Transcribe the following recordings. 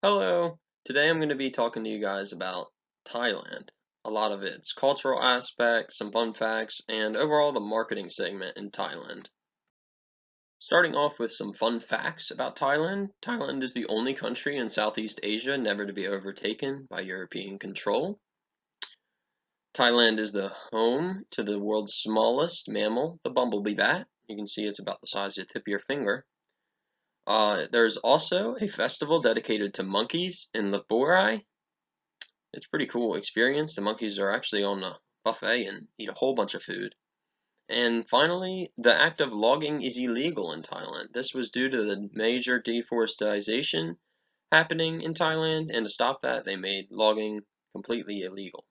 Hello. Today I'm going to be talking to you guys about Thailand. A lot of its cultural aspects, some fun facts, and overall the marketing segment in Thailand. Starting off with some fun facts about Thailand. Thailand is the only country in Southeast Asia never to be overtaken by European control. Thailand is the home to the world's smallest mammal, the bumblebee bat. You can see it's about the size of the tip of your finger. There's also a festival dedicated to monkeys in Lepurai. It's a pretty cool experience. The monkeys are actually on a buffet and eat a whole bunch of food. And finally, the act of logging is illegal in Thailand. This was due to the major deforestation happening in Thailand, and to stop that, they made logging completely illegal.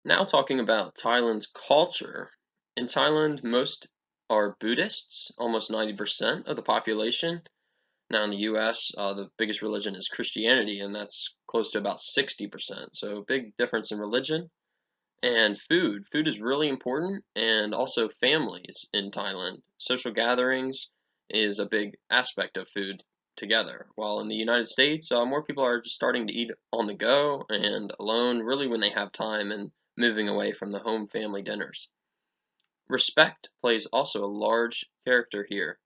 Now, talking about Thailand's culture. In Thailand, most are Buddhists, almost 90% of the population. Now in the US, the biggest religion is Christianity, and that's close to about 60%. So big difference in religion. And food. Food is really important, and also families in Thailand. Social gatherings is a big aspect of food together. While in the United States, more people are just starting to eat on the go and alone, really when they have time and moving away from the home family dinners. Respect plays also a large character here.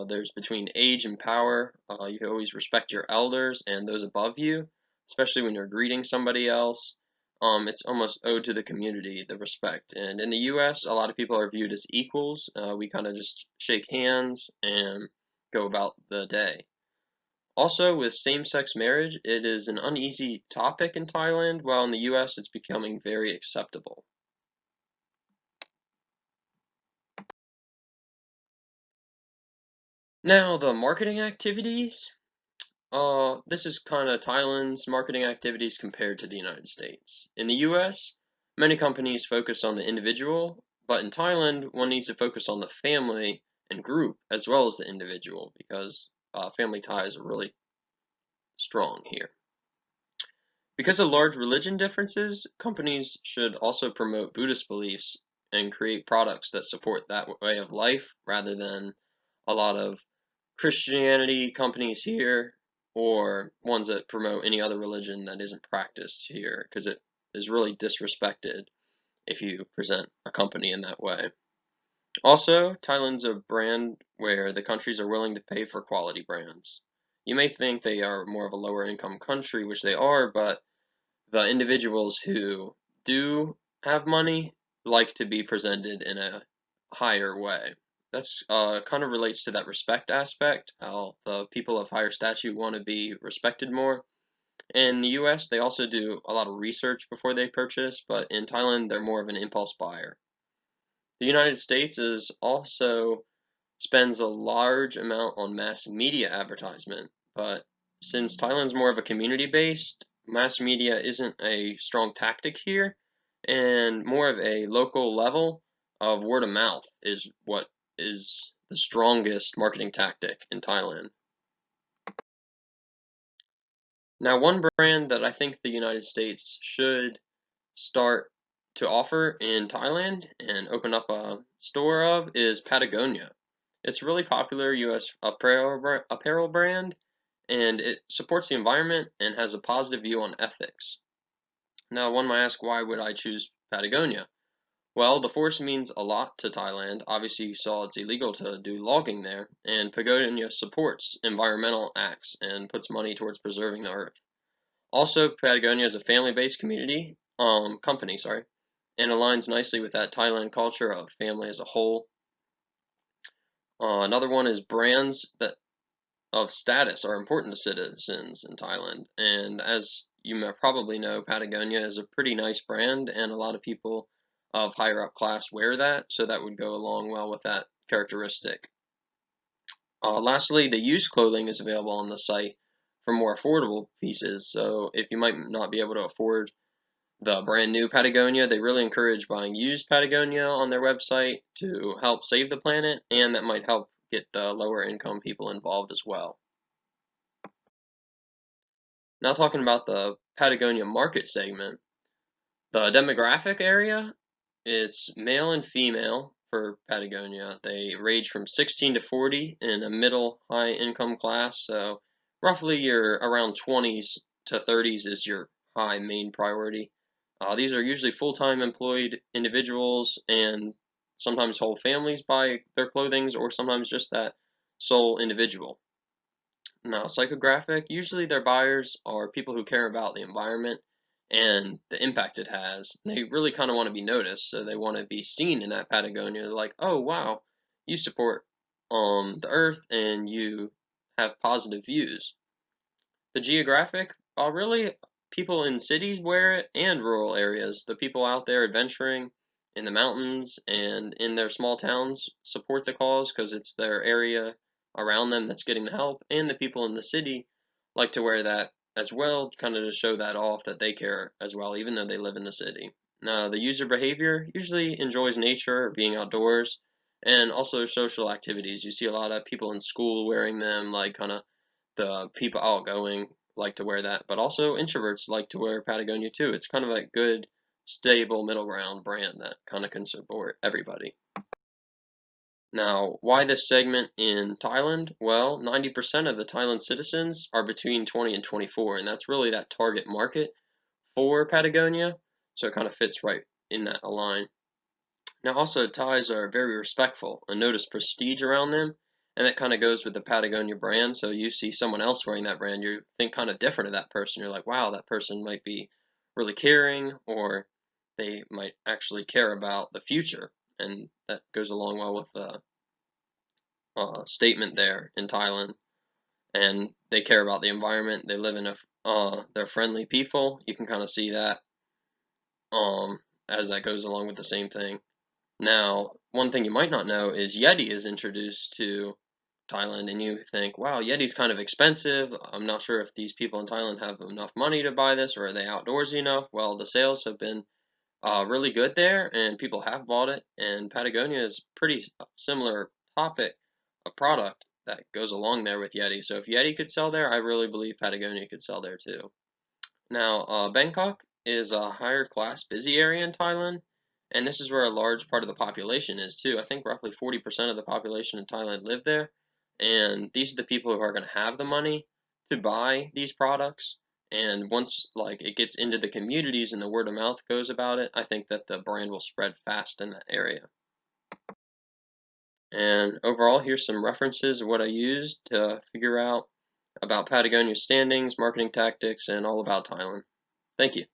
There's between age and power. You always respect your elders and those above you, especially when you're greeting somebody else. It's almost owed to the community, the respect. And in the US, a lot of people are viewed as equals. We kind of just shake hands and go about the day. Also, with same-sex marriage, it is an uneasy topic in Thailand, while in the US, it's becoming very acceptable. Now, the marketing activities. This is kind of Thailand's marketing activities compared to the United States. In the US, many companies focus on the individual, but in Thailand, one needs to focus on the family and group as well as the individual because family ties are really strong here. Because of large religion differences, companies should also promote Buddhist beliefs and create products that support that way of life rather than a lot of Christianity companies here or ones that promote any other religion that isn't practiced here because it is really disrespected if you present a company in that way. Also, Thailand's a brand where the countries are willing to pay for quality brands. You may think they are more of a lower income country, which they are, but the individuals who do have money like to be presented in a higher way. That's kind of relates to that respect aspect, how the people of higher stature want to be respected more. In the US, they also do a lot of research before they purchase, but in Thailand, they're more of an impulse buyer. The United States is also spends a large amount on mass media advertisement, but since Thailand's more of a community based, mass media isn't a strong tactic here, and more of a local level of word of mouth is what is the strongest marketing tactic in Thailand. Now, one brand that I think the United States should start to offer in Thailand and open up a store of is Patagonia. It's a really popular US apparel brand, and it supports the environment and has a positive view on ethics. Now, one might ask, why would I choose Patagonia? Well, the forest means a lot to Thailand. Obviously, you saw it's illegal to do logging there, and Patagonia supports environmental acts and puts money towards preserving the earth. Also, Patagonia is a family-based company, sorry, and aligns nicely with that Thailand culture of family as a whole. Another one is brands that of status are important to citizens in Thailand. And as you may probably know, Patagonia is a pretty nice brand, and a lot of people of higher up class wear that, so that would go along well with that characteristic. Lastly, the used clothing is available on the site for more affordable pieces. So if you might not be able to afford the brand new Patagonia, they really encourage buying used Patagonia on their website to help save the planet, and that might help get the lower income people involved as well. Now talking about the Patagonia market segment, the demographic area, it's male and female for Patagonia. They range from 16 to 40 in a middle high income class, so roughly your around 20s to 30s is your high main priority. These are usually full-time employed individuals, and sometimes whole families buy their clothing, or sometimes just that sole individual. Now, psychographic, usually their buyers are people who care about the environment and the impact it has. They really kind of want to be noticed, so they want to be seen in that Patagonia. They're like, oh wow, you support the earth and you have positive views. The geographic, really, people in cities wear it and rural areas. The people out there adventuring in the mountains and in their small towns support the cause because it's their area around them that's getting the help, and the people in the city like to wear that as well, kind of to show that off that they care as well, even though they live in the city. Now, the user behavior usually enjoys nature, being outdoors, and also social activities. You see a lot of people in school wearing them, like kind of the people outgoing like to wear that, but also introverts like to wear Patagonia too. It's kind of a good, stable middle ground brand that kind of can support everybody. Now, why this segment in Thailand? Well, 90% of the Thailand citizens are between 20 and 24, and that's really that target market for Patagonia, so it kind of fits right in that line. Now, also, ties are very respectful and notice prestige around them, and that kind of goes with the Patagonia brand. So you see someone else wearing that brand, you think kind of different of that person. You're like, wow, that person might be really caring, or they might actually care about the future, and that goes along well with the statement there in Thailand. And they care about the environment. They live in a they're friendly people. You can kind of see that as that goes along with the same thing. Now, one thing you might not know is Yeti is introduced to Thailand, and you think, wow, Yeti's kind of expensive. I'm not sure if these people in Thailand have enough money to buy this, or are they outdoorsy enough? Well, the sales have been really good there, and people have bought it, and Patagonia is pretty similar topic, a product that goes along there with Yeti. So if Yeti could sell there, I really believe Patagonia could sell there too. Now, Bangkok is a higher class busy area in Thailand, and this is where a large part of the population is too. I think roughly 40% of the population in Thailand live there, and these are the people who are going to have the money to buy these products. And once like it gets into the communities and the word of mouth goes about it, I think that the brand will spread fast in that area. And overall, here's some references of what I used to figure out about Patagonia's standings, marketing tactics, and all about Thailand. Thank you.